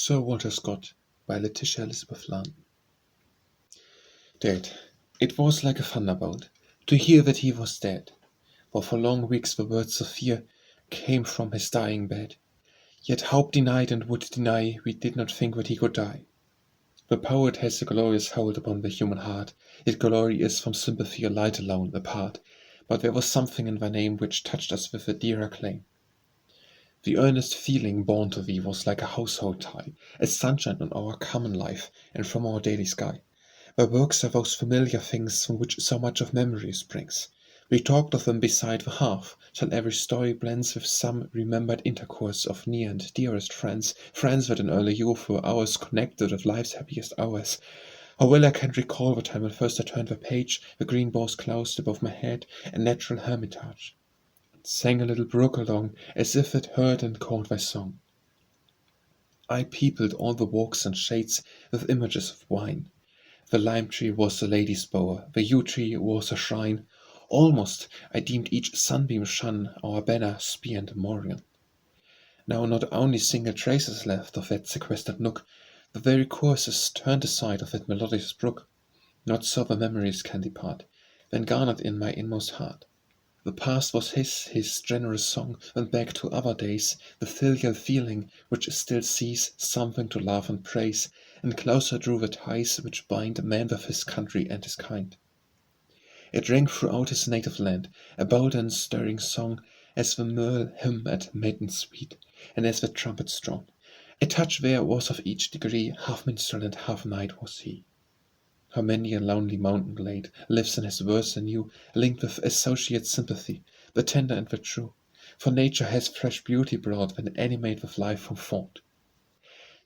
Sir Walter Scott by Letitia Landon. Dead. It was like a thunderbolt to hear that he was dead, for long weeks the words of fear came from his dying bed. Yet hope denied and would deny, we did not think that he could die. The poet has a glorious hold upon the human heart, yet glory is from sympathy a light alone apart, but there was something in thy name which touched us with a dearer claim. The earnest feeling born to thee was like a household tie, a sunshine on our common life and from our daily sky. Thy works are those familiar things from which so much of memory springs. We talked of them beside the hearth, till every story blends with some remembered intercourse of near and dearest friends, friends that in early youth were ours, connected with life's happiest hours. How well I can recall the time when first I turned the page, the green boughs closed above my head, a natural hermitage, sang a little brook along, as if it heard and called thy song. I peopled all the walks and shades with images of wine. The lime tree was a lady's bower, the yew tree was a shrine. Almost I deemed each sunbeam shone our banner, spear, and morion. Now not only single traces left of that sequestered nook, the very courses turned aside of that melodious brook. Not so the memories can depart, then garnered in my inmost heart. The past was his generous song went back to other days, the filial feeling which still sees something to love and praise, and closer drew the ties which bind man with his country and his kind. It rang throughout his native land, a bold and stirring song, as the merle hymn at maiden sweet, and as the trumpet strong. A touch there was of each degree, half minstrel and half knight was he. How many a lonely mountain glade lives in his verse anew, linked with associate sympathy, the tender and the true. For nature has fresh beauty brought when animate with life from thought.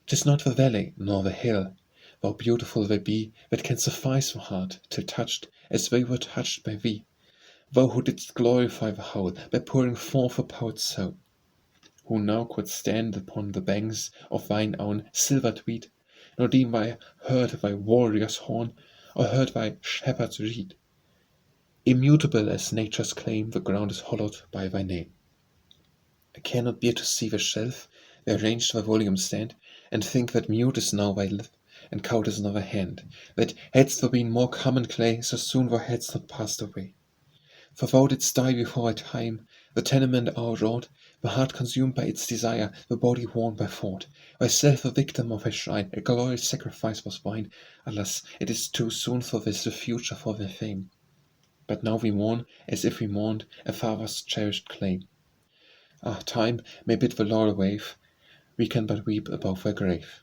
'Tis not the valley nor the hill, though beautiful they be, that can suffice the heart, till touched as they were touched by thee. Thou who didst glorify the whole by pouring forth a poet's soul. Who now could stand upon the banks of thine own silvered wheat, nor deem I heard thy warrior's horn, or heard thy shepherd's reed. Immutable as nature's claim, the ground is hollowed by thy name. I cannot bear to see the shelf where ranged thy volumes stand, and think that mute is now thy lip, and cold is now thy hand, that hadst thou been more common clay, so soon thou hadst not passed away. For thou didst die before thy time, the tenement outwrought, the heart consumed by its desire, the body worn by thought. Thyself a victim of thy shrine, a glorious sacrifice was thine. Alas, it is too soon for this, the future for thy fame. But now we mourn, as if we mourned a father's cherished claim. Ah, time may bid the laurel wave, we can but weep above thy grave.